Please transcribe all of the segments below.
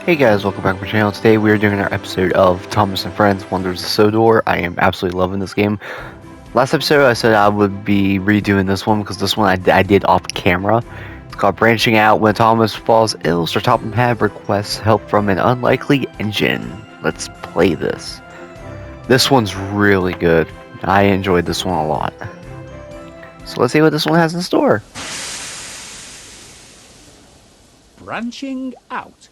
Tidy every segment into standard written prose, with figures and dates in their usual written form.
Hey guys, welcome back to my channel. Today we are doing our episode of Thomas and Friends Wonders of Sodor. I am absolutely loving this game. Last episode I said I would be redoing this one because this one I did off camera. It's called Branching Out. When Thomas falls ill, Sir Topham Hatt requests help from an unlikely engine. Let's play this. This one's really good. I enjoyed this one a lot. So let's see what this one has in store. Branching Out.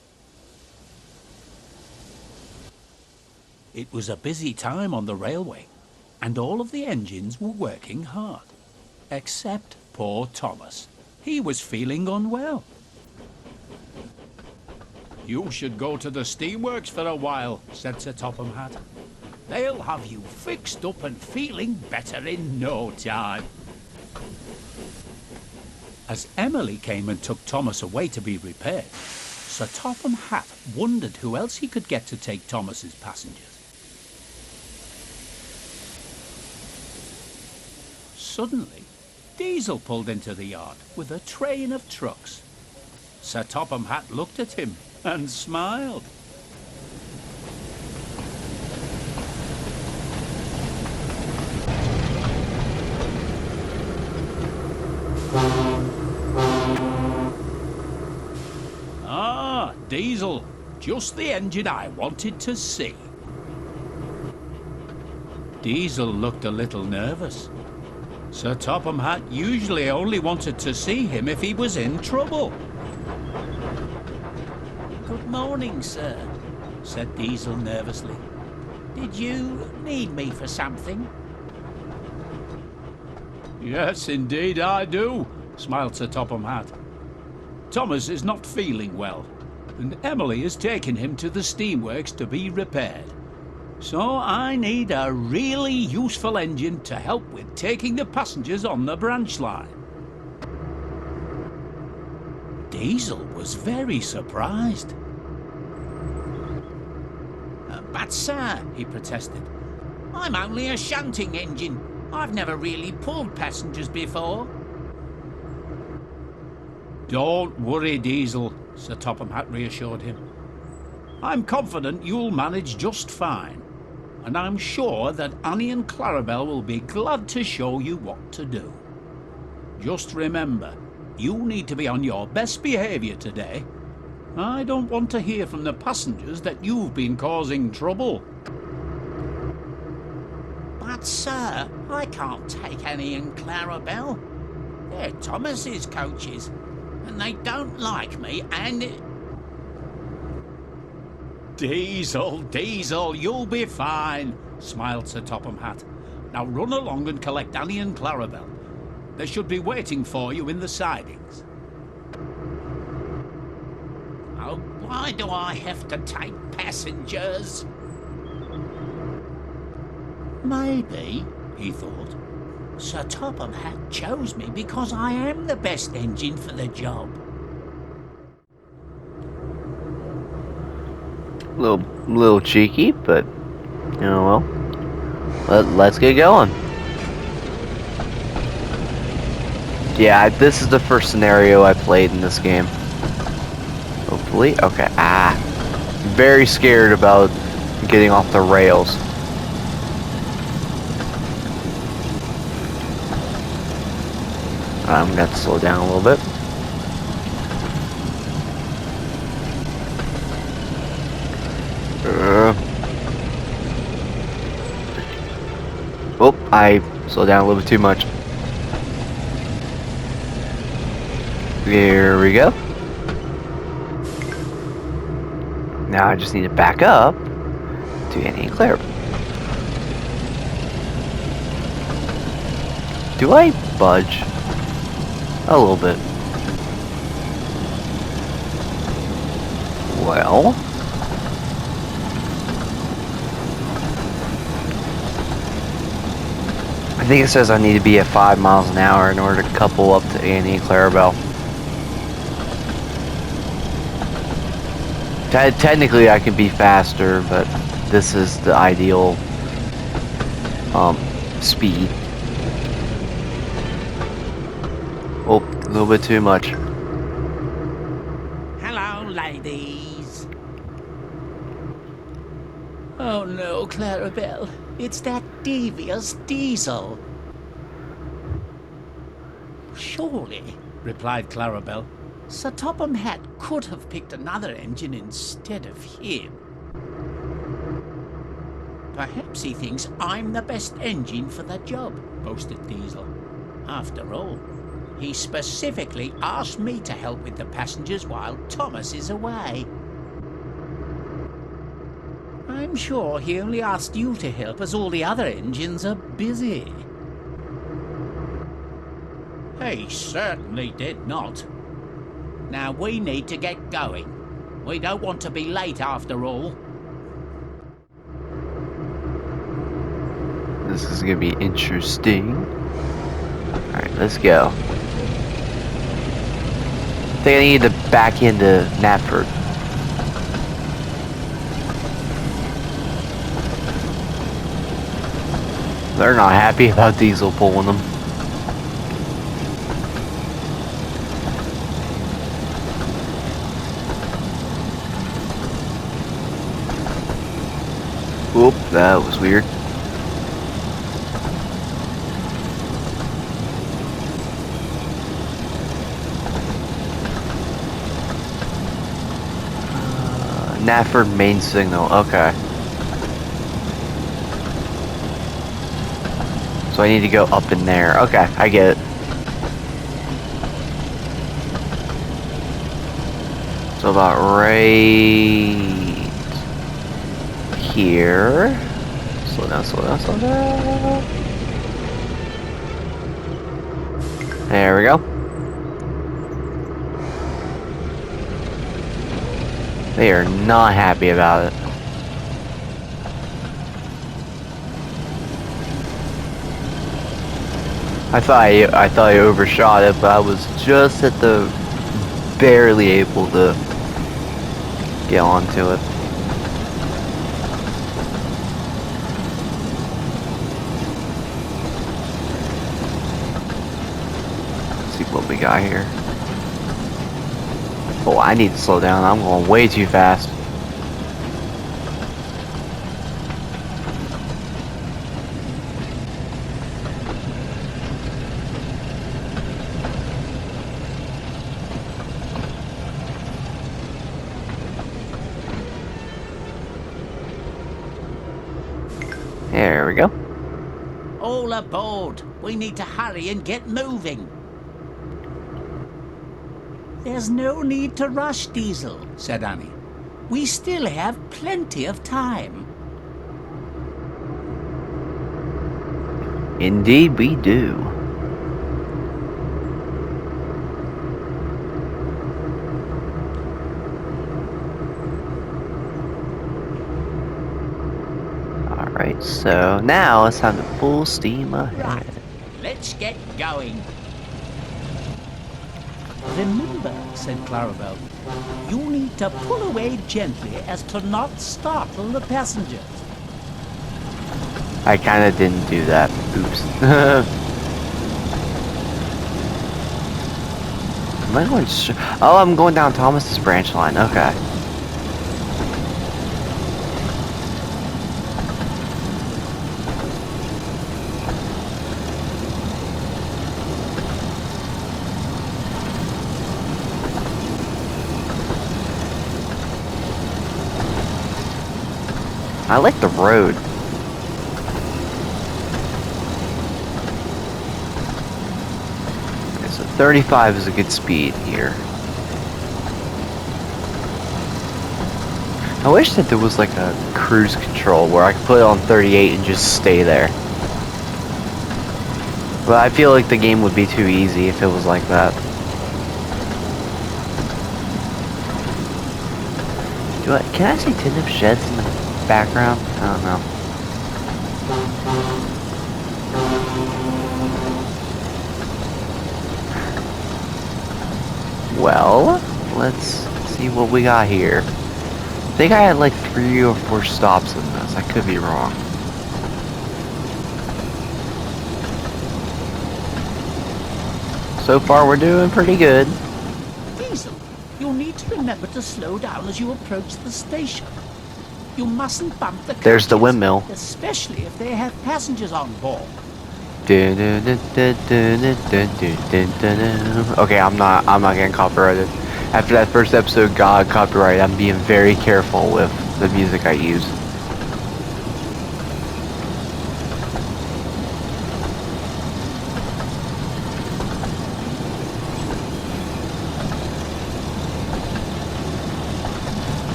It was a busy time on the railway, and all of the engines were working hard. Except poor Thomas. He was feeling unwell. "You should go to the steamworks for a while," said Sir Topham Hatt. "They'll have you fixed up and feeling better in no time." As Emily came and took Thomas away to be repaired, Sir Topham Hatt wondered who else he could get to take Thomas's passengers. Suddenly, Diesel pulled into the yard with a train of trucks. Sir Topham Hatt looked at him and smiled. "Ah, Diesel, just the engine I wanted to see." Diesel looked a little nervous. Sir Topham Hatt usually only wanted to see him if he was in trouble. "Good morning, sir," said Diesel nervously. "Did you need me for something?" "Yes, indeed I do," smiled Sir Topham Hatt. "Thomas is not feeling well, and Emily has taken him to the steamworks to be repaired. So I need a really useful engine to help with taking the passengers on the branch line." Diesel was very surprised. "But sir," he protested, "I'm only a shunting engine. I've never really pulled passengers before." "Don't worry, Diesel," Sir Topham Hatt reassured him. "I'm confident you'll manage just fine. And I'm sure that Annie and Clarabelle will be glad to show you what to do. Just remember, you need to be on your best behaviour today. I don't want to hear from the passengers that you've been causing trouble." "But sir, I can't take Annie and Clarabelle. They're Thomas's coaches, and they don't like me, and..." Diesel, you'll be fine," smiled Sir Topham Hatt. "Now run along and collect Annie and Clarabelle. They should be waiting for you in the sidings." "Oh, why do I have to take passengers?" Maybe, he thought, Sir Topham Hatt chose me because I am the best engine for the job. Little cheeky, but well. Let's get going. Yeah, this is the first scenario I played in this game. Hopefully, okay. Very scared about getting off the rails. I'm gonna have to slow down a little bit. Oh, I slowed down a little bit too much. There we go. Now I just need to back up to Annie and Claire. Do I budge? A little bit. Well. I think it says I need to be at 5 miles an hour in order to couple up to Annie and Clarabelle. Technically I can be faster, but this is the ideal speed. Oh, a little bit too much. Hello, ladies. Oh no, Clarabelle. It's that devious Diesel. Surely, replied Clarabelle, Sir Topham Hatt could have picked another engine instead of him. Perhaps he thinks I'm the best engine for the job, boasted Diesel. After all, he specifically asked me to help with the passengers while Thomas is away. I'm sure he only asked you to help as all the other engines are busy. He certainly did not. Now we need to get going. We don't want to be late after all. This is gonna be interesting. Alright, let's go. I think I need to back into Knapford. They're not happy about Diesel pulling them. Oop, that was weird. Knapford main signal, okay. So I need to go up in there. Okay, I get it. So about right here. Slow down, slow down, slow down. There we go. They are not happy about it. I thought I overshot it, but I was just at the barely able to get onto it. Let's see what we got here. Oh, I need to slow down. I'm going way too fast. There we go. All aboard! We need to hurry and get moving. There's no need to rush, Diesel, said Annie. We still have plenty of time. Indeed we do. Alright, so now it's time to full steam ahead. Right, let's get going. Remember, said Clarabelle, you need to pull away gently as to not startle the passengers. I kinda didn't do that. Oops. Am I going oh, I'm going down Thomas's branch line. Okay. I like the road. Okay, so 35 is a good speed here. I wish that there was like a cruise control where I could put it on 38 and just stay there. But I feel like the game would be too easy if it was like that. Can I see tin of sheds in the background? I don't know. Well, let's see what we got here. I think I had like 3 or 4 stops in this. I could be wrong. So far we're doing pretty good. Diesel, you'll need to remember to slow down as you approach the station. You mustn't bump the coaches, There's the windmill. especially if they have passengers on board. Okay, I'm not getting copyrighted. After that first episode got copyrighted, I'm being very careful with the music I use.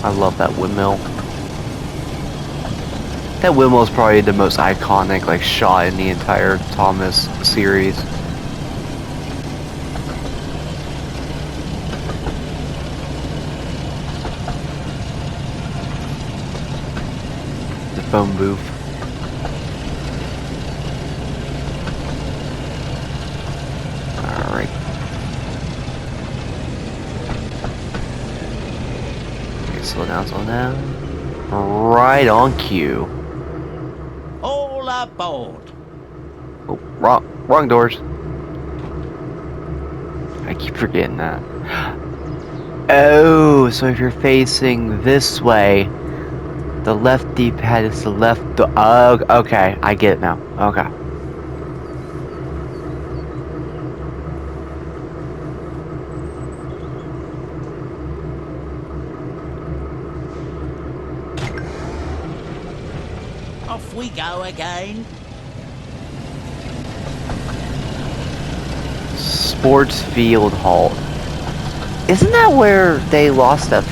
I love that windmill. That windmill is probably the most iconic like shot in the entire Thomas series. The phone booth. Alright. Okay, slow down, slow down. Right on cue. All aboard. Oh, wrong doors. I keep forgetting that. Oh, so if you're facing this way, the left D-pad is the left. Oh, okay, I get it now. Okay. Off we go again. Sports Field Halt. Isn't that where they lost that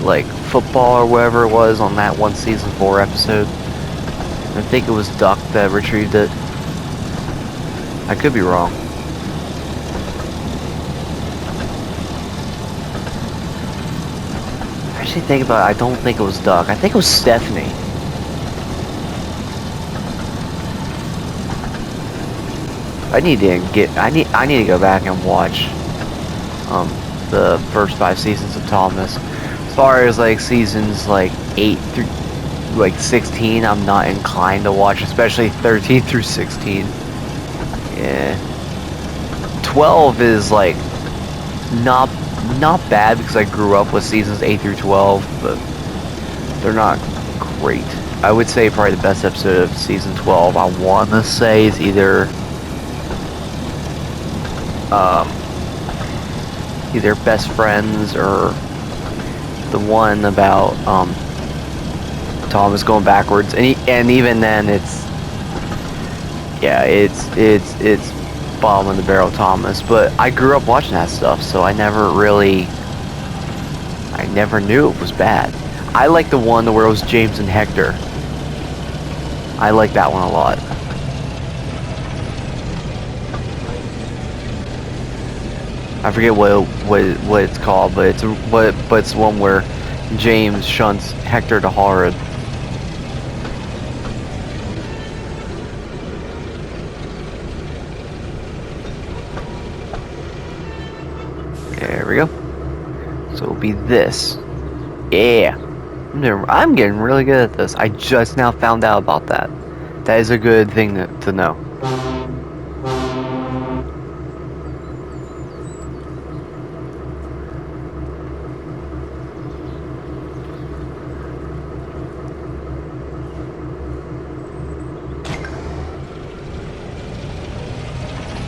like football or whatever it was on that one season 4 episode? I think it was Duck that retrieved it. I could be wrong. Actually, think about it. I don't think it was Duck. I think it was Stephanie. I need to go back and watch the first 5 seasons of Thomas. As far as like seasons like 8 through like 16, I'm not inclined to watch, especially 13 through 16. Yeah. 12 is like not bad because I grew up with seasons 8 through 12, but they're not great. I would say probably the best episode of season 12 I want to say is either Best Friends or the one about Thomas going backwards, and even then it's bottom of the barrel Thomas. But I grew up watching that stuff, so I never knew it was bad. I like the one where it was James and Hector. I like that one a lot. I forget what it's called, but it's one where James shunts Hector to Horrid. There we go. So it'll be this. Yeah. I'm getting really good at this. I just now found out about that. That is a good thing to know.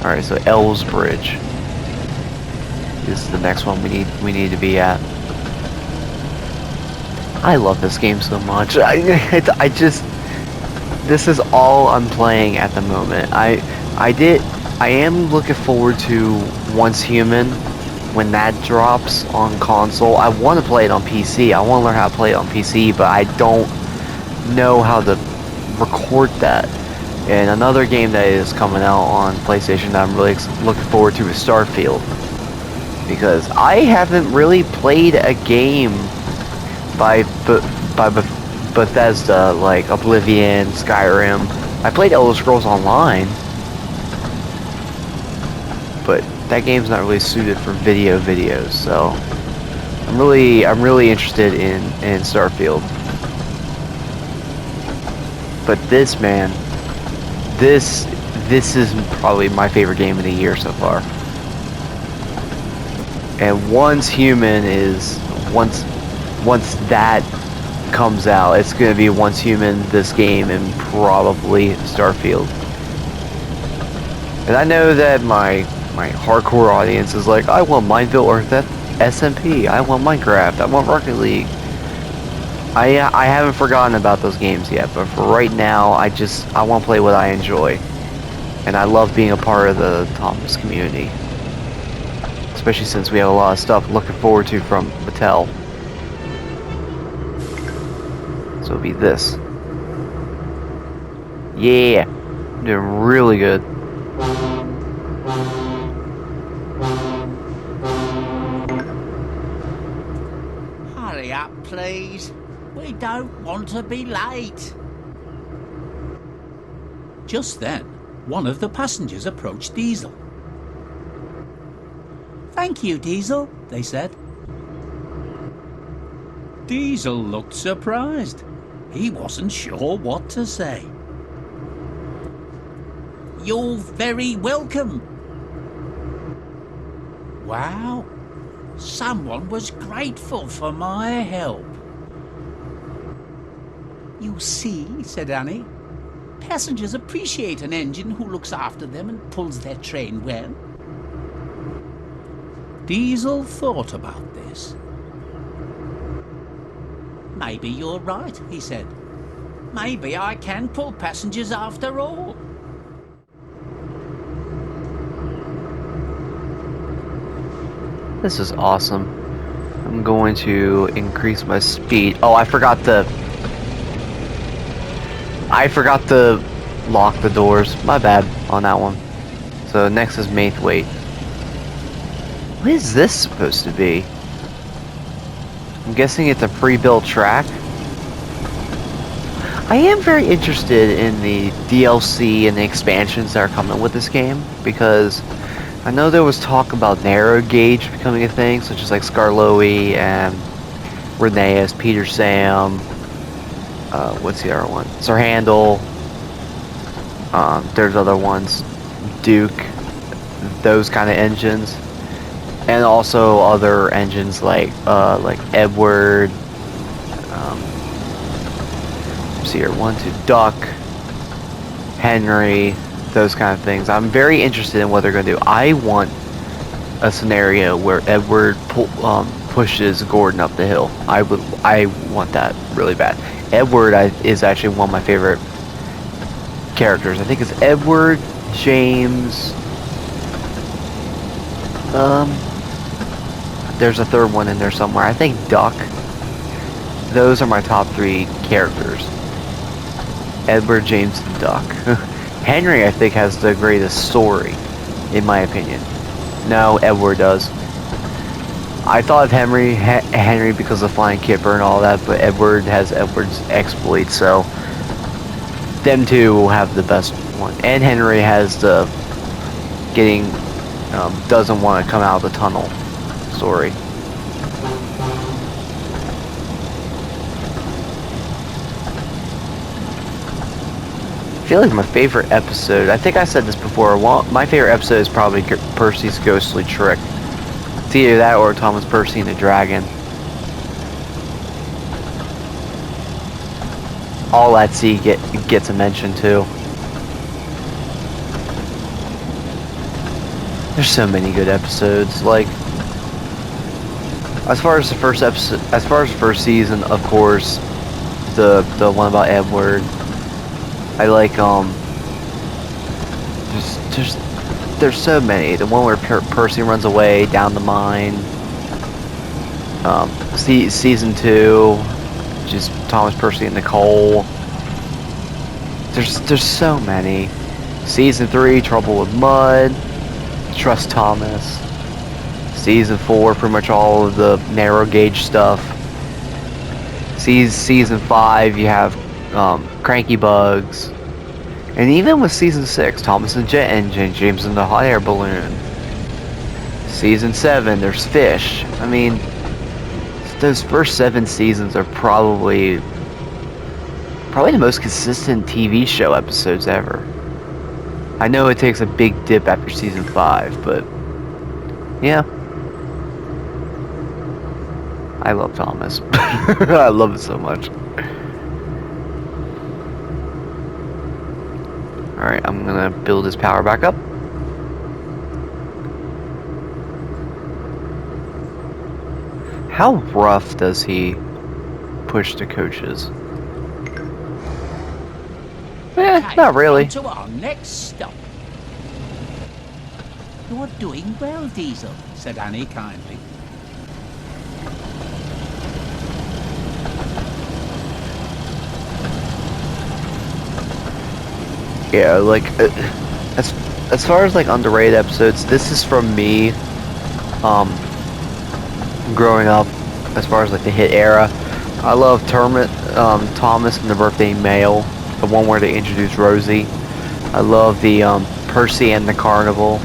Alright, so L's Bridge is the next one we need to be at. I love this game so much. This is all I'm playing at the moment. I am looking forward to Once Human when that drops on console. I want to play it on PC. I want to learn how to play it on PC, but I don't know how to record that. And another game that is coming out on PlayStation that I'm really looking forward to is Starfield. Because I haven't really played a game by Bethesda, like Oblivion, Skyrim. I played Elder Scrolls Online, but that game's not really suited for videos, so I'm really interested in Starfield. But this, man, this is probably my favorite game of the year so far. And Once Human is once that comes out, it's gonna be Once Human, this game, and probably Starfield. And I know that my hardcore audience is like, I want Mineville or SMP, I want Minecraft, I want Rocket League. I haven't forgotten about those games yet, but for right now, I want to play what I enjoy. And I love being a part of the Thomas community. Especially since we have a lot of stuff looking forward to from Mattel. So it'll be this. Yeah! I'm doing really good. Hurry up, please. We don't want to be late. Just then, one of the passengers approached Diesel. Thank you, Diesel, they said. Diesel looked surprised. He wasn't sure what to say. You're very welcome. Wow, someone was grateful for my help. You see, said Annie, passengers appreciate an engine who looks after them and pulls their train well. Diesel thought about this. Maybe you're right, he said. Maybe I can pull passengers after all. This is awesome. I'm going to increase my speed. Oh, I forgot to lock the doors. My bad on that one. So next is Maithwaite. What is this supposed to be? I'm guessing it's a pre-built track. I am very interested in the DLC and the expansions that are coming with this game, because I know there was talk about narrow gauge becoming a thing, such as like Skarloey and Rheneas, Peter Sam, what's the other one? Sir Handel. There's other ones, Duke, those kind of engines, and also other engines like Edward. Let's see here, 1, 2, Duck, Henry, those kind of things. I'm very interested in what they're going to do. I want a scenario where Edward pushes Gordon up the hill. I want that really bad. Edward is actually one of my favorite characters. I think it's Edward, James. There's a third one in there somewhere. I think Duck. Those are my top 3 characters. Edward, James, and Duck. Henry, I think, has the greatest story, in my opinion. No, Edward does. I thought of Henry because of Flying Kipper and all that, but Edward has Edward's exploits, so them two will have the best one. And Henry has the doesn't want to come out of the tunnel story. I feel like my favorite episode, I think I said this before, my favorite episode is probably Percy's Ghostly Trick. It's either that or Thomas Percy and the Dragon. All at Sea gets a mention too. There's so many good episodes. Like, as far as the first episode, as far as the first season, of course, the one about Edward. I like there's so many. The one where Percy runs away down the mine. Season 2, just Thomas Percy and Nicole. There's so many. Season 3, Trouble with Mud. Trust Thomas. Season 4, pretty much all of the narrow gauge stuff. Season 5, you have Cranky Bugs. And even with Season 6, Thomas and Jet Engine, James and the Hot Air Balloon. Season 7, there's Fish. I mean, those first 7 seasons are probably the most consistent TV show episodes ever. I know it takes a big dip after Season 5, but yeah. I love Thomas. I love it so much. Alright, I'm gonna build his power back up. How rough does he push the coaches? Okay, Not really. on to our next stop. You're doing well, Diesel, said Annie kindly. Yeah, like as far as like underrated episodes, this is from me growing up. As far as like the hit era, I love Thomas and the Birthday Mail, the one where they introduced Rosie. I love the Percy and the Carnival.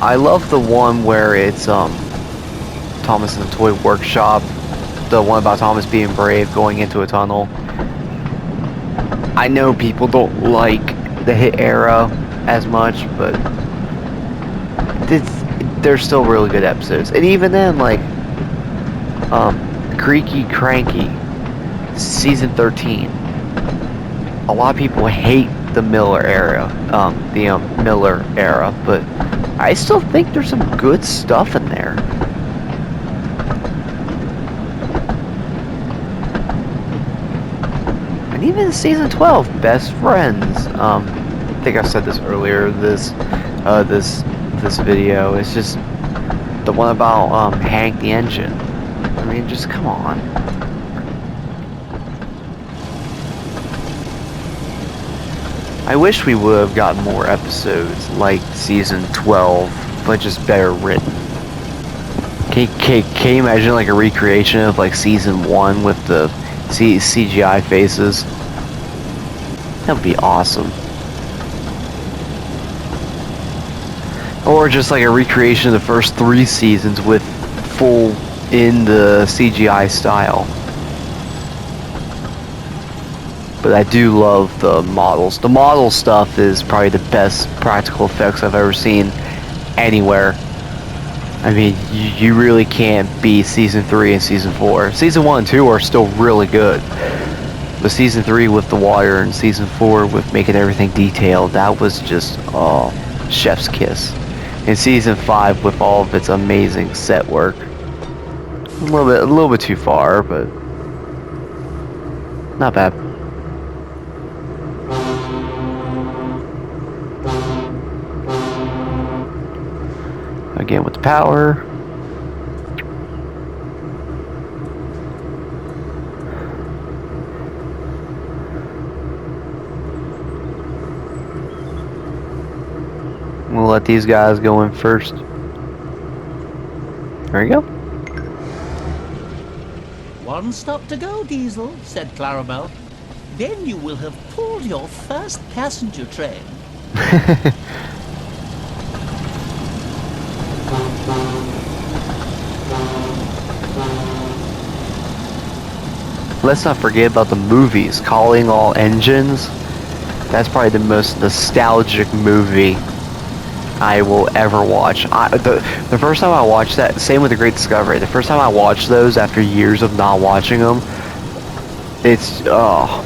I love the one where it's Thomas in the Toy Workshop, the one about Thomas being brave going into a tunnel. I know people don't like the hit era as much, but they're still really good episodes. And even then, like Creaky Cranky, season 13. A lot of people hate the Miller era, Miller era, but I still think there's some good stuff in there. And even season 12, Best Friends. I think I said this earlier. This video. It's just the one about Hank the Engine. I mean, just come on. I wish we would have gotten more episodes like season 12, but just better written. Can you imagine like a recreation of like season 1 with the CGI faces? That would be awesome. Or just like a recreation of the first 3 seasons with full in the CGI style. But I do love the models. The model stuff is probably the best practical effects I've ever seen anywhere. I mean, you really can't beat season 3 and season 4. Season 1 and 2 are still really good. But season 3 with the water and season 4 with making everything detailed, that was just, oh, chef's kiss. And season 5 with all of its amazing set work. A little bit too far, but not bad. Again with the power. We'll let these guys go in first. There you go. One stop to go, Diesel, said Clarabelle. Then you will have pulled your first passenger train. Let's not forget about the movies. Calling All Engines. That's probably the most nostalgic movie I will ever watch. The first time I watched that, same with The Great Discovery. The first time I watched those after years of not watching them, it's, oh.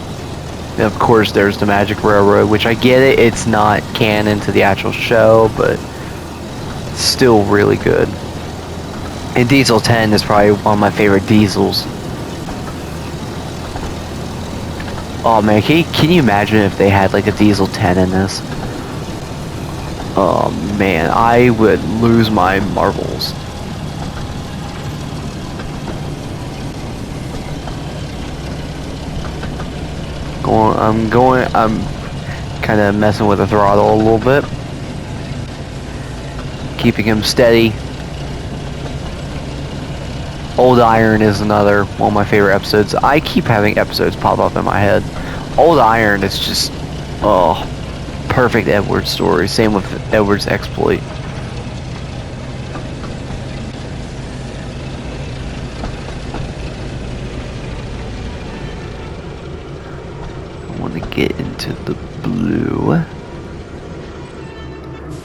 And of course, there's the Magic Railroad, which I get it. It's not canon to the actual show, but still really good. And Diesel 10 is probably one of my favorite Diesels. Oh man, can you imagine if they had like a Diesel 10 in this? Oh man, I would lose my marbles. I'm kind of messing with the throttle a little bit. Keeping him steady. Old Iron is another one of my favorite episodes. I keep having episodes pop up in my head. Old Iron is just, oh, perfect Edward story. Same with Edward's exploit. I want to get into the blue.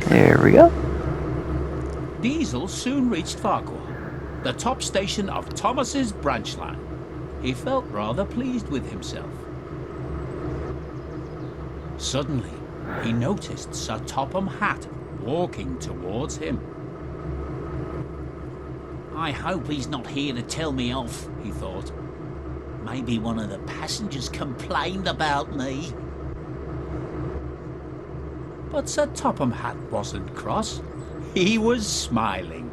There we go. Diesel soon reached Farquhar. the top station of Thomas's branch line. He felt rather pleased with himself. Suddenly, he noticed Sir Topham Hatt walking towards him. I hope he's not here to tell me off, he thought. Maybe one of the passengers complained about me. But Sir Topham Hatt wasn't cross. He was smiling.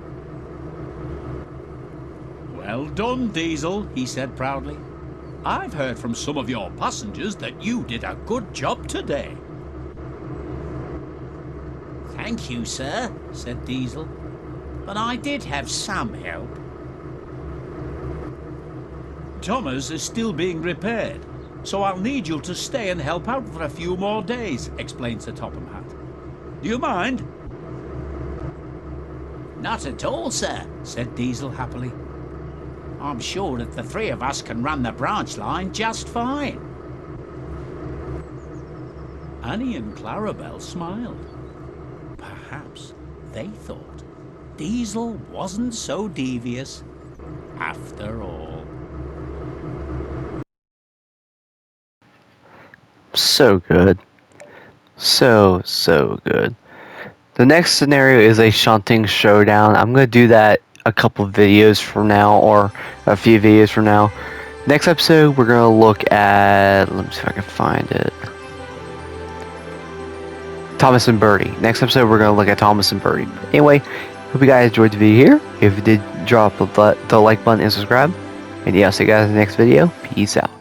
Well done, Diesel, he said proudly. I've heard from some of your passengers that you did a good job today. Thank you, sir, said Diesel. But I did have some help. Thomas is still being repaired, so I'll need you to stay and help out for a few more days, explained Sir Topham Hatt. Do you mind? Not at all, sir, said Diesel happily. I'm sure that the three of us can run the branch line just fine. Annie and Clarabelle smiled. Perhaps they thought Diesel wasn't so devious after all. So good. So good. The next scenario is a shunting showdown. I'm going to do that a couple videos from now, or a few videos from now. Next episode, we're going to look at... Let me see if I can find it. Thomas and Bertie. Next episode, we're going to look at Thomas and Bertie. Anyway, hope you guys enjoyed the video here. If you did, drop the like button and subscribe. And yeah, I'll see you guys in the next video. Peace out.